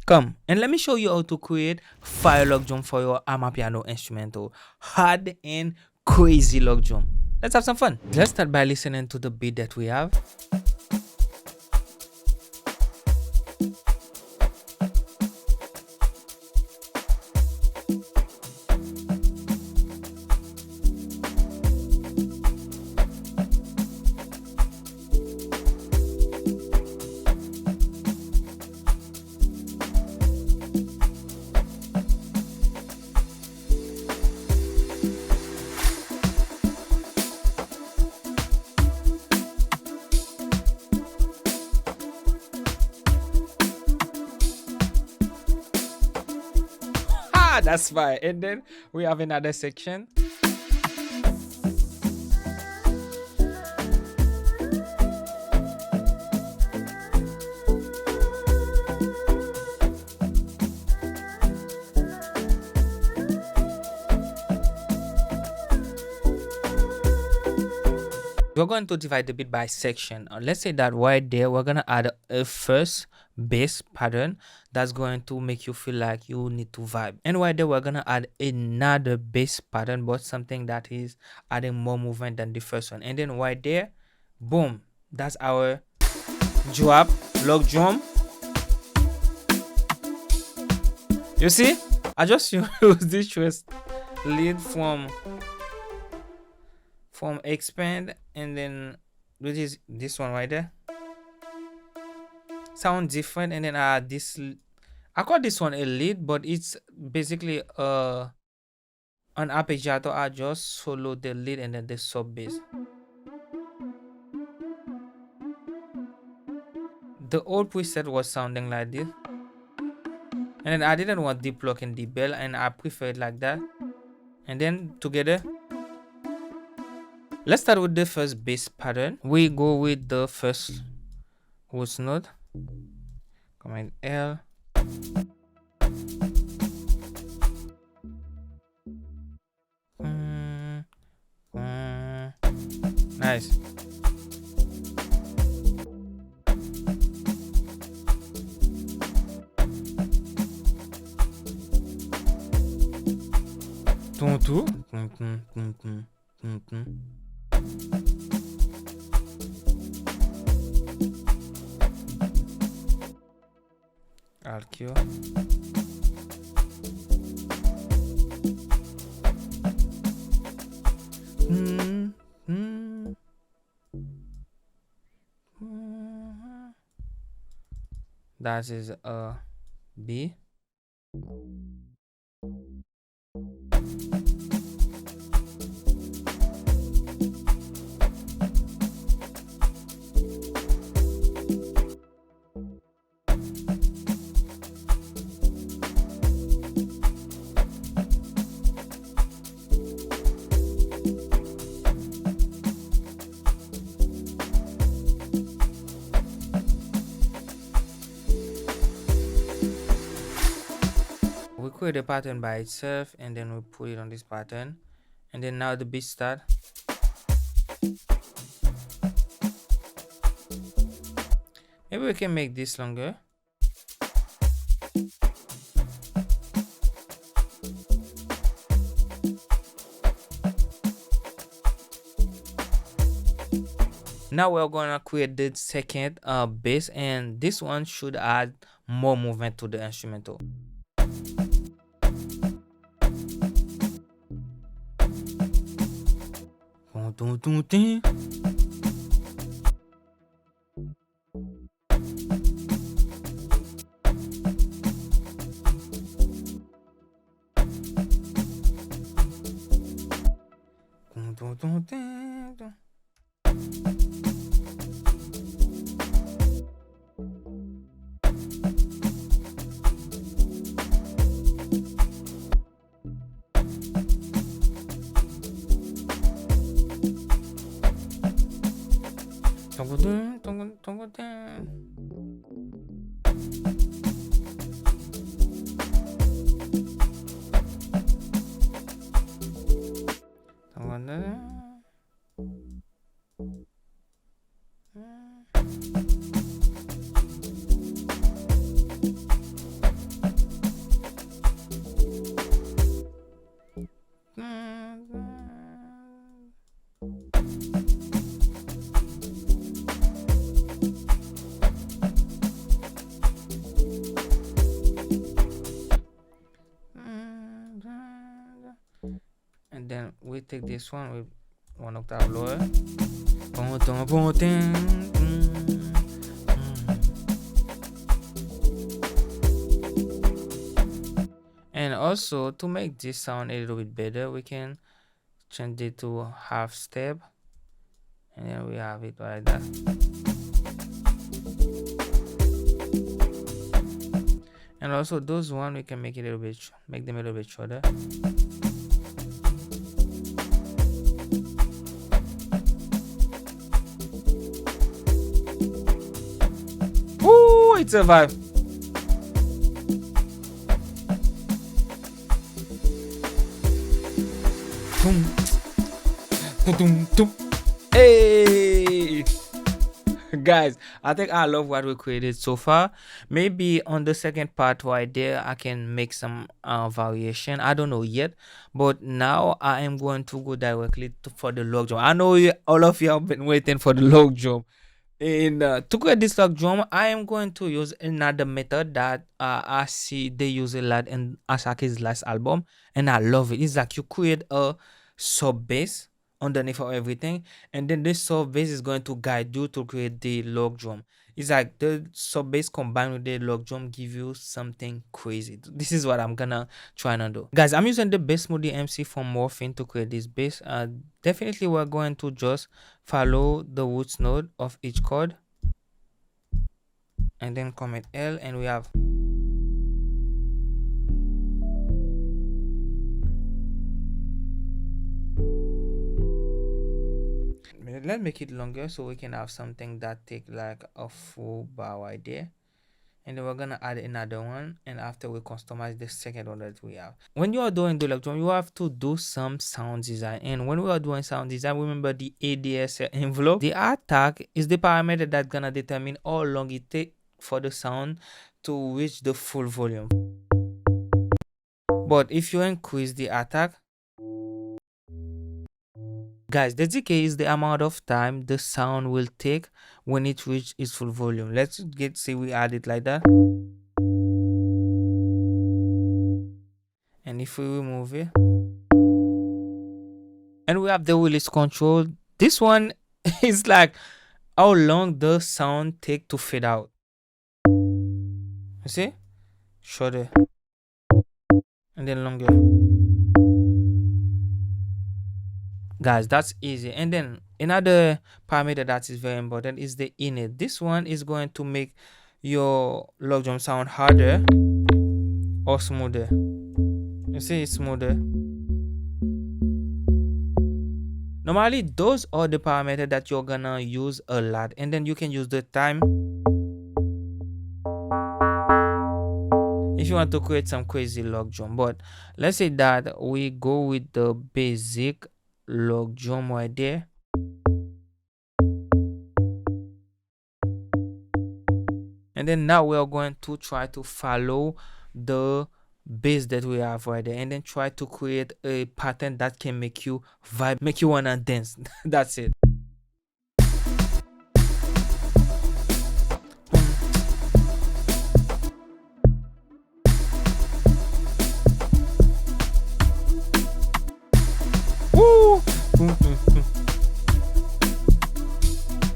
Come and let me show you how to create fire log drum for your Amapiano instrumental. Hard and crazy log drum. Let's have some fun. Let's start by listening to the beat that we have. That's fine. And then we have another section. We're going to divide the beat by section. Let's say that right there, we're going to add a first bass pattern that's going to make you feel like you need to vibe. And right there, we're going to add another bass pattern, but something that is adding more movement than the first one. And then right there, boom, that's our drop, log drum. You see? I just use this twist lead from expand, and then which is this one right there, sound different, and then this, I call this one a lead, but it's basically an arpeggiato. I just solo the lead and then the sub bass. The old preset was sounding like this, and then I didn't want deep lock and deep bell, and I prefer it like that. And then together, let's start with the first bass pattern. We go with the first roots note. Command L. Nice. Alkio. That is a B. We create a pattern by itself, and then we put it on this pattern, and then now the beat start. Maybe we can make this longer. Now we're gonna create the second bass, and this one should add more movement to the instrumental. then we take this one with 1 octave lower. Boom, boom, boom, ding, And also, to make this sound a little bit better, we can change it to half step, and then we have it like that. And also those one we can make it a little bit, make them a little bit shorter. Ooh, it's a vibe. Hey guys, I think I love what we created so far. Maybe on the second part right there I can make some variation. I don't know yet, but now I am going to go directly for the log drum. I know all of you have been waiting for the log drum. And to create this log drum, I am going to use another method that I see they use a lot in Asaki's last album, and I love it. It's like you create a sub bass underneath of everything, and then this sub bass is going to guide you to create the log drum. It's like the sub bass combined with the log drum give you something crazy. This is what I'm gonna try and do. Guys, I'm using the bass modi MC from Morphine to create this bass. Definitely we're going to just follow the roots node of each chord and then comment L, and we have let's make it longer so we can have something that take like a full bar right there. And then we're gonna add another one, and after we customize the second one that we have. When you are doing the log drum, you have to do some sound design, and when we are doing sound design, remember the ADSL envelope. The attack is the parameter that's gonna determine how long it takes for the sound to reach the full volume. But if you increase the attack, guys, the decay is the amount of time the sound will take when it reaches its full volume. Let's say we add it like that. And if we remove it, and we have the release control, this one is like how long the sound take to fade out. You see? Shorter. And then longer. Guys, that's easy. And then another parameter that is very important is the init. This one is going to make your log drum sound harder or smoother. You see, it's smoother. Normally those are the parameters that you're gonna use a lot, and then you can use the time if you want to create some crazy log drum. But let's say that we go with the basic log drum right there. And then now we are going to try to follow the bass that we have right there, and then try to create a pattern that can make you vibe, make you wanna dance. That's it. Woo!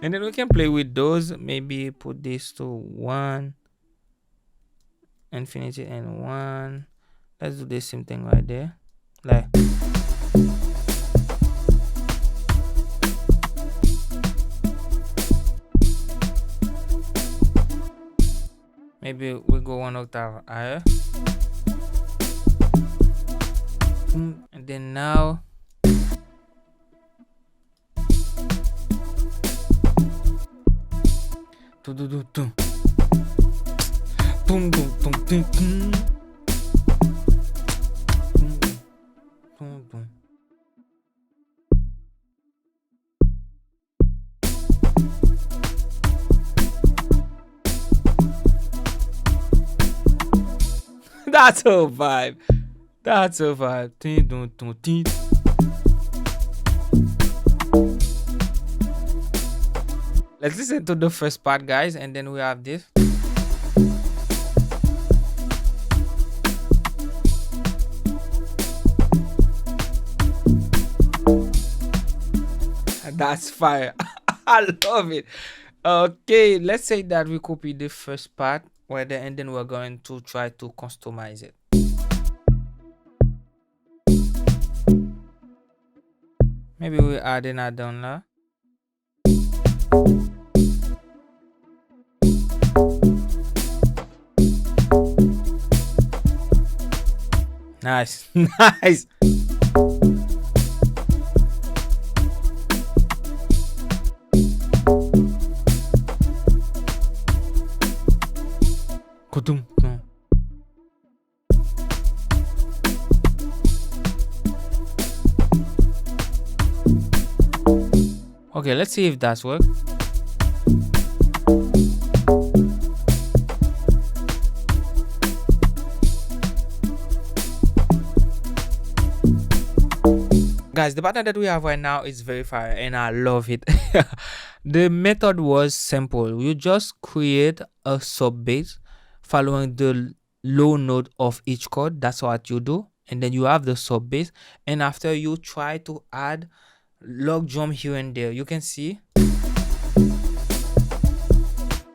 And then we can play with those. Maybe put this to 1 and finish it in 1. Let's do the same thing right there. Like maybe we go 1 octave higher. And then now that's a vibe. That's a vibe. Let's listen to the first part, guys, and then we have this. That's fire. I love it. Okay, let's say that we copy the first part right there, and then we're going to try to customize it. Maybe we add another one now. Nice. Nice. Kutum. Okay, let's see if that's work. Guys, the pattern that we have right now is very fire and I love it. The method was simple. You just create a sub bass following the low note of each chord. That's what you do. And then you have the sub bass. And after you try to add log drum here and there, you can see.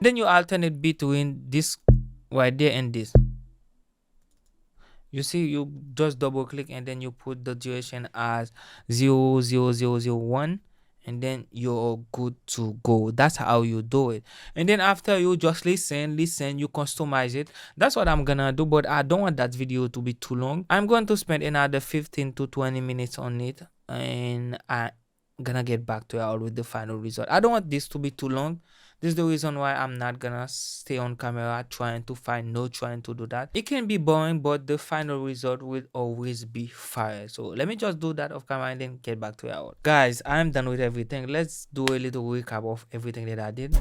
Then you alternate between this right there and this. You see, you just double click and then you put the duration as 00001 and then you're good to go. That's how you do it. And then after you just listen, you customize it. That's what I'm gonna do, but I don't want that video to be too long. I'm going to spend another 15 to 20 minutes on it and I'm gonna get back to y'all with the final result. I don't want this to be too long. This is the reason why I'm not gonna stay on camera trying to do that. It can be boring, but the final result will always be fire. So let me just do that off camera and then get back to y'all. Guys, I'm done with everything. Let's do a little recap of everything that I did.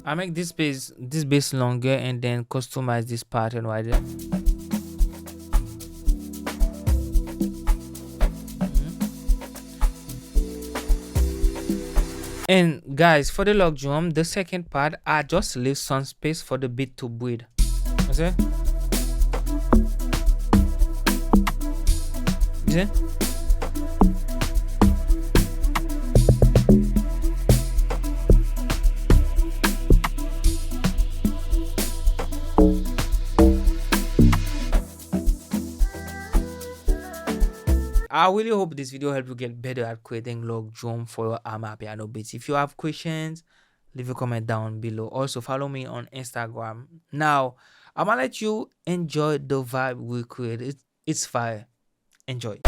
I make this base longer and then customize this pattern right there. And guys, for the log drum, the second part, I just leave some space for the beat to breathe. See? See? I really hope this video helped you get better at creating log drum for your Amapiano beats. If you have questions, leave a comment down below. Also, follow me on Instagram. Now, I'm gonna let you enjoy the vibe we created. It's fire. Enjoy.